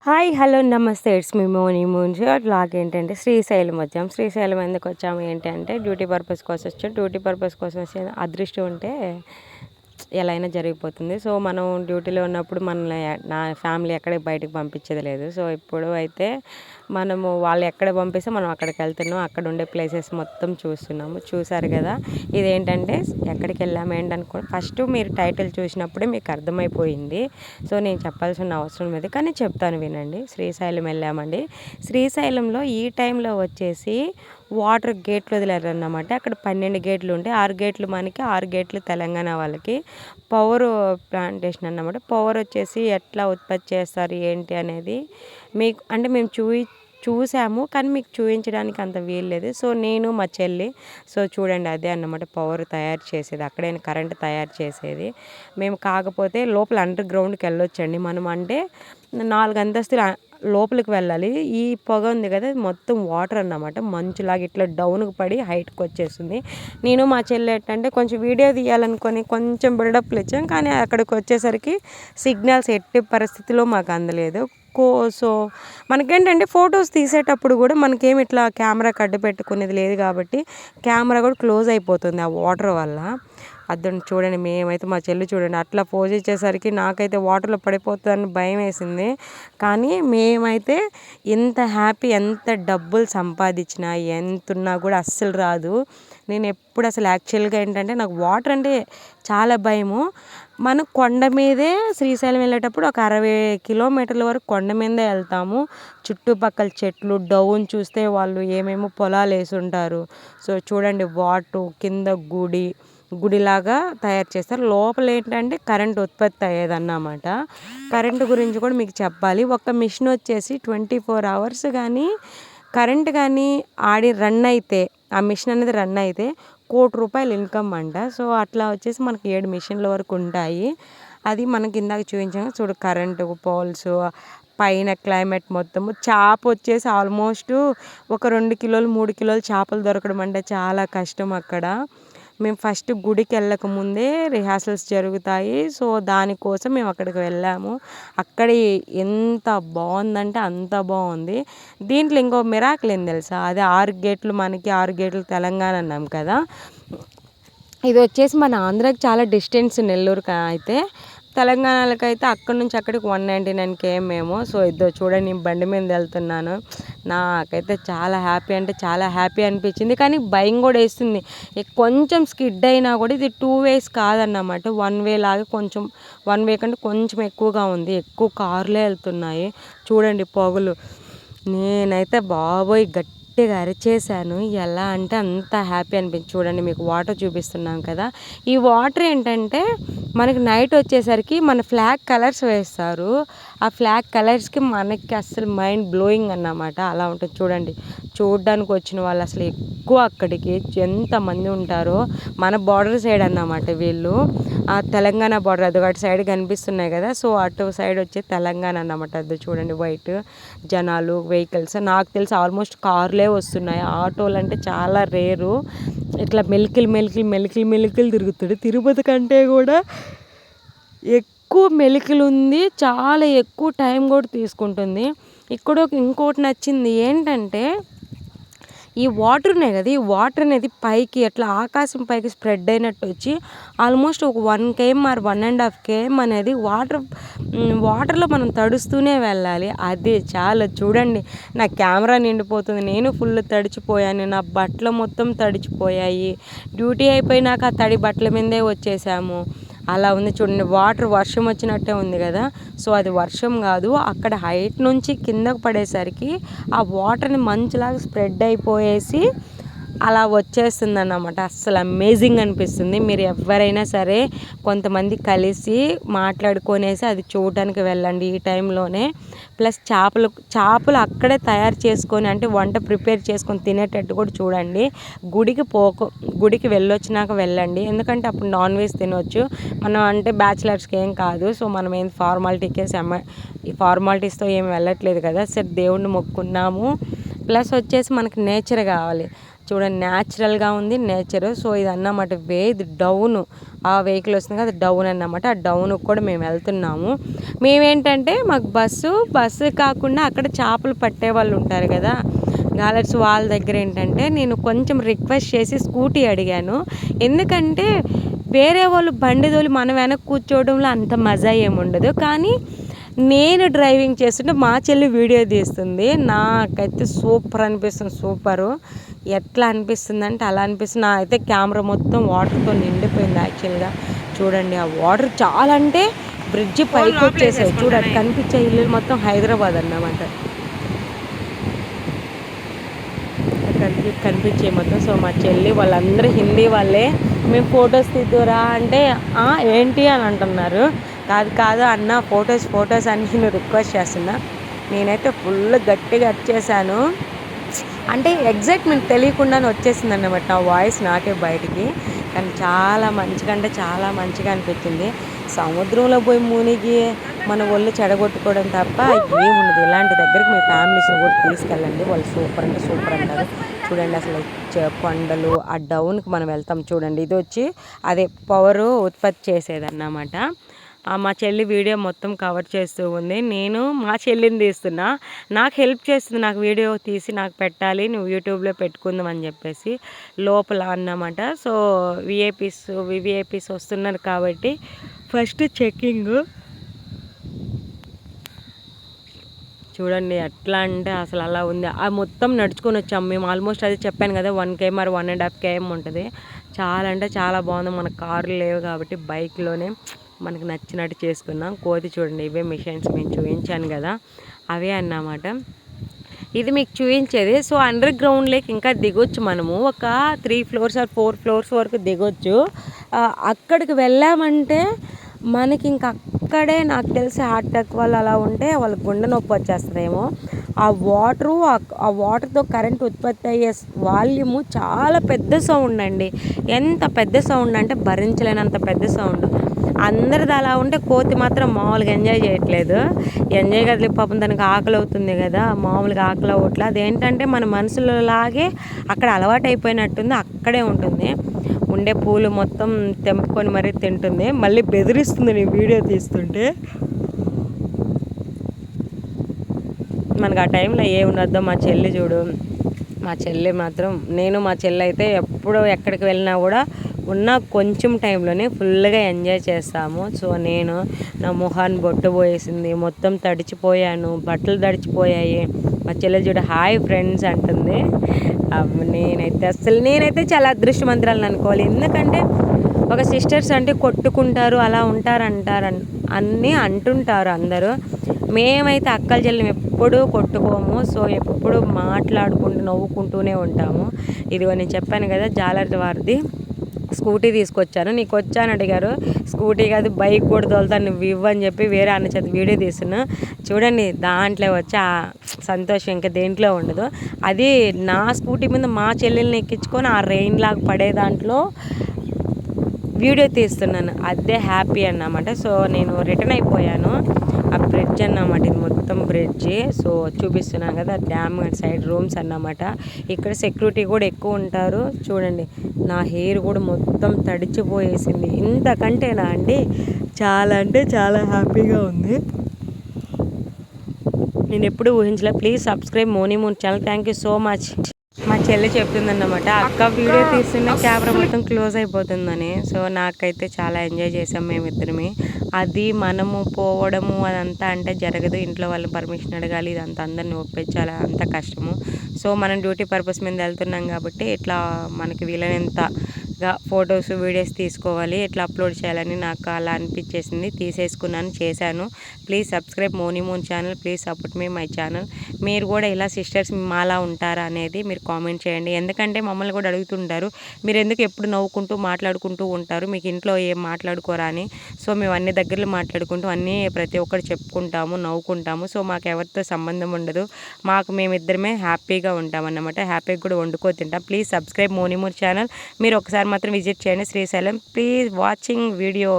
Hi hello నమస్తే it's me Moni blog ఏంటంటే శ్రీశైలం వచ్చాం. శ్రీశైలం ఎందుకు వచ్చాము ఏంటంటే డ్యూటీ పర్పస్ కోసం వచ్చాం. డ్యూటీ పర్పస్ కోసం వచ్చే అదృష్టం ఉంటే ఎలా అయినా జరిగిపోతుంది. సో మనం డ్యూటీలో ఉన్నప్పుడు మనల్ని నా ఫ్యామిలీ ఎక్కడికి బయటకు పంపించేది లేదు. సో ఇప్పుడు అయితే మనము వాళ్ళు ఎక్కడ పంపిస్తే మనం అక్కడికి వెళ్తున్నాం. అక్కడ ఉండే ప్లేసెస్ మొత్తం చూస్తున్నాము. చూసారు కదా, ఇదేంటంటే ఎక్కడికి వెళ్ళాము ఏంటనుకో ఫస్ట్ మీరు టైటిల్ చూసినప్పుడే మీకు అర్థమైపోయింది. సో నేను చెప్పాల్సిన అవసరం లేదు, కానీ చెప్తాను వినండి. శ్రీశైలం వెళ్ళామండి. శ్రీశైలంలో ఈ టైంలో వచ్చేసి వాటర్ గేట్లు వదిలేరన్నమాట. అక్కడ 12 గేట్లు ఉంటాయి. 6 గేట్లు మనకి, 6 గేట్లు తెలంగాణ వాళ్ళకి. పవర్ ప్లాంటేషన్ అన్నమాట. పవర్ వచ్చేసి ఎట్లా ఉత్పత్తి చేస్తారు ఏంటి అనేది మీకు అంటే మేము చూసాము, కానీ మీకు చూపించడానికి అంత వీల్లేదు. సో నేను మా చెల్లి సో చూడండి, అదే అన్నమాట పవర్ తయారు చేసేది. అక్కడే కరెంట్ తయారు చేసేది మేము. కాకపోతే లోపల అండర్ గ్రౌండ్కి వెళ్ళొచ్చండి మనం. అంటే 4 అంతస్తులు లోపలికి వెళ్ళాలి. ఈ పొగ ఉంది కదా, మొత్తం వాటర్ అన్నమాట. మంచులాగా ఇట్లా డౌన్కి పడి హైట్కి వచ్చేస్తుంది. నేను మా చెల్లి ఏంటంటే కొంచెం వీడియో తీయాలనుకొని కొంచెం బిల్డప్లు ఇచ్చాం, కానీ అక్కడికి వచ్చేసరికి సిగ్నల్స్ ఎట్టి పరిస్థితిలో మాకు అందలేదు. సో మనకేంటంటే ఫొటోస్ తీసేటప్పుడు కూడా మనకేమి ఇట్లా కెమెరా కడ్డు పెట్టుకునేది లేదు, కాబట్టి కెమెరా కూడా క్లోజ్ అయిపోతుంది ఆ వాటర్ వల్ల. అద్దండి చూడండి, మేమైతే మా చెల్లి చూడండి అట్లా పోజ్ ఇచ్చేసరికి నాకైతే వాటర్లో పడిపోతుందని భయం వేసింది. కానీ మేమైతే ఎంత హ్యాపీ, ఎంత డబ్బులు సంపాదించినా ఎంతున్నా కూడా అస్సలు రాదు. నేను ఎప్పుడు అసలు యాక్చువల్గా ఏంటంటే నాకు వాటర్ అంటే చాలా భయము. మనం కొండ మీదే శ్రీశైలం వెళ్ళేటప్పుడు ఒక 60 కిలోమీటర్ల వరకు కొండ మీదే వెళ్తాము. చుట్టుపక్కల చెట్లు డౌన్ చూస్తే వాళ్ళు ఏమేమో పొలాలు వేసి ఉంటారు. సో చూడండి, వాటర్ కింద గుడిలాగా తయారు చేస్తారు. లోపల ఏంటంటే కరెంట్ ఉత్పత్తి అయ్యేదన్నమాట. కరెంటు గురించి కూడా మీకు చెప్పాలి. ఒక మిషన్ వచ్చేసి 24 అవర్స్ కానీ కరెంట్ కానీ రన్ అయితే, ఆ మిషన్ అనేది రన్ అయితే ₹1,00,00,000 ఇన్కమ్ అంట. సో అట్లా వచ్చేసి మనకి 7 మిషన్ల వరకు ఉంటాయి. అది మనకి ఇందాక చూపించాము చూడు, కరెంటు పోల్స్ పైన క్లైమేట్ మొత్తము. చేప వచ్చేసి ఆల్మోస్ట్ ఒక 2 కిలోలు 3 కిలోలు చేపలు దొరకడం అంటే చాలా కష్టం అక్కడ. మేము ఫస్ట్ గుడికి వెళ్ళక ముందే రిహార్సల్స్ జరుగుతాయి. సో దానికోసం మేము అక్కడికి వెళ్ళాము. అక్కడ ఎంత బాగుందంటే అంత బాగుంది. దీంట్లో ఇంకో మిరాకిల్ ఏం తెలుసా, అదే 6 గేట్లు మనకి, 6 గేట్లు తెలంగాణ అన్నాం కదా. ఇది వచ్చేసి మన ఆంధ్రాకి చాలా డిస్టెన్స్, నెల్లూరుకి అయితే. తెలంగాణకి అయితే అక్కడి నుంచి అక్కడికి 199 km ఏమో. సో ఇద్దరు చూడండి, నేను బండి మీద వెళ్తున్నాను. నాకైతే చాలా హ్యాపీ అంటే చాలా హ్యాపీ అనిపించింది, కానీ భయం కూడా వేస్తుంది. కొంచెం స్కిడ్ అయినా కూడా ఇది 2 ways కాదన్నమాట, 1 way లాగా. కొంచెం 1 way కంటే కొంచెం ఎక్కువగా ఉంది. ఎక్కువ కార్లే వెళ్తున్నాయి. చూడండి పొగలు. నేనైతే బాబోయ్ గట్టిగా అరిచేసాను. ఎలా అంటే అంత హ్యాపీ అనిపించింది. చూడండి, మీకు వాటర్ చూపిస్తున్నాం కదా. ఈ వాటర్ ఏంటంటే మనకి నైట్ వచ్చేసరికి మన ఫ్లాగ్ కలర్స్ వేస్తారు. ఆ ఫ్లాగ్ కలర్స్కి మనకి అసలు మైండ్ బ్లోయింగ్ అన్నమాట. అలా ఉంటుంది. చూడండి, చూడడానికి వచ్చిన వాళ్ళు అసలు ఎక్కువ అక్కడికి ఎంతమంది ఉంటారో. మన బార్డర్ సైడ్ అన్నమాట వీళ్ళు. ఆ తెలంగాణ బార్డర్ అది అటు సైడ్ కనిపిస్తున్నాయి కదా. సో అటు సైడ్ వచ్చే తెలంగాణ అన్నమాట. అది చూడండి, వైట్ జనాలు, వెహికల్స్. నాకు తెలిసి ఆల్మోస్ట్ కార్లే వస్తున్నాయి. ఆటోలు అంటే చాలా రేరు. ఇట్లా మెలికలు తిరుగుతుంది. తిరుపతి కంటే కూడా ఎక్కువ మెలికలు ఉంది. చాలా ఎక్కువ టైం కూడా తీసుకుంటుంది. ఇక్కడ ఇంకోటి నచ్చింది ఏంటంటే, ఈ వాటర్ ఉన్నాయి కదా, ఈ వాటర్ అనేది పైకి అట్లా ఆకాశం పైకి స్ప్రెడ్ అయినట్టు వచ్చి ఆల్మోస్ట్ ఒక 1 km ఆర్ 1.5 km అనేది వాటర్లో మనం తడుస్తూనే వెళ్ళాలి. అది చాలా చూడండి, నా కెమెరా నిండిపోతుంది. నేను ఫుల్ తడిచిపోయాను. నా బట్టలు మొత్తం తడిచిపోయాయి. డ్యూటీ అయిపోయినాక ఆ తడి బట్టల మీదే వచ్చేసాము. అలా ఉంది చూడండి. వర్షం వచ్చినట్టే ఉంది కదా. సో అది వర్షం కాదు, అక్కడ హైట్ నుంచి కిందకు పడేసరికి ఆ వాటర్ని మంచులాగా స్ప్రెడ్ అయిపోయేసి అలా వచ్చేస్తుంది అన్నమాట. అస్సలు అమేజింగ్ అనిపిస్తుంది. మీరు ఎవరైనా సరే కొంతమంది కలిసి మాట్లాడుకొనేసి అది చూడటానికి వెళ్ళండి ఈ టైంలోనే. ప్లస్ చేపలు అక్కడే తయారు చేసుకొని, అంటే వంట ప్రిపేర్ చేసుకొని తినేటట్టు కూడా చూడండి. గుడికి వెళ్ళొచ్చినాక వెళ్ళండి, ఎందుకంటే అప్పుడు నాన్ వెజ్ తినవచ్చు. మనం అంటే బ్యాచిలర్స్కి ఏం కాదు. సో మనం ఏం ఈ ఫార్మాలిటీస్తో ఏం వెళ్ళట్లేదు కదా. సరే దేవుణ్ణి మొక్కున్నాము. ప్లస్ వచ్చేసి మనకి నేచర్ కావాలి. చూడండి న్యాచురల్గా ఉంది నేచరు. సో ఇది అన్నమాట ఇది డౌన్ ఆ వెహికల్ వస్తుంది కదా, డౌన్ అన్నమాట. ఆ డౌన్కి కూడా మేము వెళ్తున్నాము. మేమేంటంటే మాకు బస్సు కాకుండా అక్కడ చేపలు పట్టే వాళ్ళు ఉంటారు కదా గాలర్స్, వాళ్ళ దగ్గర ఏంటంటే నేను కొంచెం రిక్వెస్ట్ చేసి స్కూటీ అడిగాను. ఎందుకంటే వేరే వాళ్ళు బండి తోలి మనం వెనక కూర్చోవడంలో అంత మజా ఏముండదు. కానీ నేను డ్రైవింగ్ చేస్తుంటే మా చెల్లి వీడియో తీస్తుంది. నాకైతే సూపర్ అనిపిస్తుంది. సూపరు ఎట్లా అనిపిస్తుంది అంటే అలా అనిపిస్తుంది. నా అయితే కెమెరా మొత్తం వాటర్తో నిండిపోయింది యాక్చువల్గా. చూడండి ఆ వాటర్ చాలా అంటే బ్రిడ్జ్ పైకి వచ్చేసాయి. చూడండి కనిపించే ఇల్లు మొత్తం హైదరాబాద్ అన్నమాట కనిపించే మొత్తం. సో మా చెల్లి వాళ్ళందరూ హిందీ వాళ్ళే. మేము ఫొటోస్ తీద్దురా అంటే ఏంటి అని అంటున్నారు. కాదు అన్న ఫొటోస్ అని నేను రిక్వెస్ట్ చేస్తున్నా. నేనైతే ఫుల్ గట్టిగా వచ్చేసాను. అంటే ఎగ్జైట్మెంట్ తెలియకుండానే వచ్చేసింది అన్నమాట నా వాయిస్ నాకే బయటికి. కానీ చాలా మంచిగా అనిపించింది. సముద్రంలో పోయి మునిగి మన ఒళ్ళు చెడగొట్టుకోవడం తప్ప ఏముండదు. ఇలాంటి దగ్గరికి మీ ఫ్యామిలీస్ని కూడా తీసుకెళ్ళండి. వాళ్ళు సూపర్ అంటే సూపర్ అంటారు. చూడండి అసలు కొండలు ఆ డౌన్కి మనం వెళ్తాం. చూడండి ఇది వచ్చి అదే పవరు ఉత్పత్తి చేసేదన్నమాట. మా చెల్లి వీడియో మొత్తం కవర్ చేస్తూ ఉంది. నేను మా చెల్లిని తీస్తున్నా. నాకు హెల్ప్ చేస్తుంది. నాకు వీడియో తీసి నాకు పెట్టాలి, నువ్వు యూట్యూబ్లో పెట్టుకుందాం అని చెప్పేసి లోపల అన్నమాట. సో వివిఐపీస్ వస్తున్నారు కాబట్టి ఫస్ట్ చెక్కింగ్ చూడండి ఎట్లా అంటే అసలు అలా ఉంది. ఆ మొత్తం నడుచుకొని వచ్చాము మేము. ఆల్మోస్ట్ అది చెప్పాను కదా 1 km 1.5 km ఉంటుంది. చాలా అంటే చాలా బాగుంది. మన కార్లు లేవు కాబట్టి బైక్లోనే మనకు నచ్చినట్టు చేసుకున్నాం. కోతి చూడండి ఇవే మిషన్స్ మేము చూపించాను కదా అవే అన్నమాట. ఇది మీకు చూపించేది. సో అండర్ గ్రౌండ్లోకి ఇంకా దిగొచ్చు మనము. ఒక 3 floors or 4 floors వరకు దిగొచ్చు. అక్కడికి వెళ్ళామంటే మనకి ఇంక అక్కడే నాకు తెలిసి హార్ట్ అటాక్ వాళ్ళు అలా ఉంటే వాళ్ళకి గుండె నొప్పి వచ్చేస్తుందేమో. ఆ వాటర్తో కరెంట్ ఉత్పత్తి అయ్యే వాల్యూము చాలా పెద్ద సౌండ్ అండి. ఎంత పెద్ద సౌండ్ అంటే భరించలేనంత పెద్ద సౌండ్. అందరిది అలా ఉంటే కోతి మాత్రం మామూలుగా ఎంజాయ్ చేయట్లేదు. ఎంజాయ్ కదిలే పాపం దానికి ఆకలి అవుతుంది కదా, మామూలుగా ఆకలి అవ్వట్లేదు. అదేంటంటే మన మనసులాగే అక్కడ అలవాటు అయిపోయినట్టుంది. అక్కడే ఉంటుంది. ఉండే పూలు మొత్తం తెంపుకొని మరీ తింటుంది. మళ్ళీ బెదిరిస్తుంది నీ వీడియో తీస్తుంటే. మనకు ఆ టైంలో ఏముండద్దో. మా చెల్లి చూడు, మా చెల్లి మాత్రం మా చెల్లి అయితే ఎప్పుడు ఎక్కడికి వెళ్ళినా కూడా ఉన్న కొంచెం టైంలోనే ఫుల్గా ఎంజాయ్ చేస్తాము. సో నేను నా మొహాన్ని బొట్టు పోయేసింది, మొత్తం తడిచిపోయాను, బట్టలు తడిచిపోయాయి. మా చెల్లి చూడు హాయ్ ఫ్రెండ్స్ అంటుంది. నేనైతే చాలా అదృష్టవంతురాలను అనుకోవాలి. ఎందుకంటే ఒక సిస్టర్స్ అంటే కొట్టుకుంటారు అలా అంటారు అన్నీ అంటుంటారు అందరూ. మేమైతే అక్కల చెల్లి ఎప్పుడూ కొట్టుకోము. సో ఎప్పుడు మాట్లాడుకుంటూ నవ్వుకుంటూనే ఉంటాము. ఇదిగో నేను చెప్పాను కదా జాలర్ వారిది స్కూటీ తీసుకొచ్చాను. నీకు వచ్చాను అడిగారు. స్కూటీ కాదు బైక్ కూడా తోలుతాను నువ్వు ఇవ్వని చెప్పి వేరే అన్న చేత వీడియో తీస్తున్నా. చూడండి దాంట్లో వచ్చి ఆ సంతోషం ఇంకా దేంట్లో ఉండదు. అది నా స్కూటీ మీద మా చెల్లెల్ని ఎక్కించుకొని ఆ రెయిన్ లాగా పడే దాంట్లో వీడియో తీస్తున్నాను. అదే హ్యాపీ అన్నమాట. సో నేను రిటర్న్ అయిపోయాను. ఆ బ్రిడ్జ్ అన్నమాట, ఇది మొత్తం బ్రిడ్జి. సో చూపిస్తున్నాను కదా డ్యామ్ సైడ్ రూమ్స్ అన్నమాట. ఇక్కడ సెక్యూరిటీ కూడా ఎక్కువ ఉంటారు. చూడండి నా హెయిర్ కూడా మొత్తం తడిచిపోయేసింది. ఇంతకంటేనా అండి చాలా అంటే చాలా హ్యాపీగా ఉంది. నేను ఎప్పుడు ఊహించలే. Please subscribe Moni Moon channel. Thank you so much. మా చెల్లి చెప్తుందన్నమాట అక్క వీడియో తీస్తున్న కెమెరా మొత్తం క్లోజ్ అయిపోతుందని. సో నాకైతే చాలా ఎంజాయ్ చేసాం మేమిద్దరమే. అది మనము పోవడము అదంతా అంటే జరగదు. ఇంట్లో వాళ్ళు పర్మిషన్ అడగాలి, ఇదంతా అందరిని ఒప్పించాలి, అంత కష్టము. సో మనం డ్యూటీ పర్పస్ మీద వెళ్తున్నాం కాబట్టి ఇట్లా మనకి వీలైనంతగా ఫొటోస్ వీడియోస్ తీసుకోవాలి, ఇట్లా అప్లోడ్ చేయాలని నాకు అలా అనిపించేసింది. తీసేసుకున్నాను, చేశాను. Please subscribe Moni Moon channel. Please support మీ మై ఛానల్. మీరు కూడా ఇలా సిస్టర్స్ మాలా ఉంటారా అనేది మీరు కామెంట్ చేయండి. ఎందుకంటే మమ్మల్ని కూడా అడుగుతుంటారు మీరు ఎందుకు ఎప్పుడు నవ్వుకుంటూ మాట్లాడుకుంటూ ఉంటారు, మీకు ఇంట్లో ఏం మాట్లాడుకోరా అని. సో మేము అన్ని దగ్గరలో మాట్లాడుకుంటూ అన్నీ ప్రతి ఒక్కరు చెప్పుకుంటాము, నవ్వుకుంటాము. సో మాకు ఎవరితో సంబంధం ఉండదు. మాకు మేమిద్దరమే హ్యాపీగా ఉంటామన్నమాట. హ్యాపీగా కూడా వండుకో తింటాం. Please subscribe Moni Moon channel. మీరు ఒకసారి మాత్రం విజిట్ చేయండి శ్రీశైలం. Please watching video.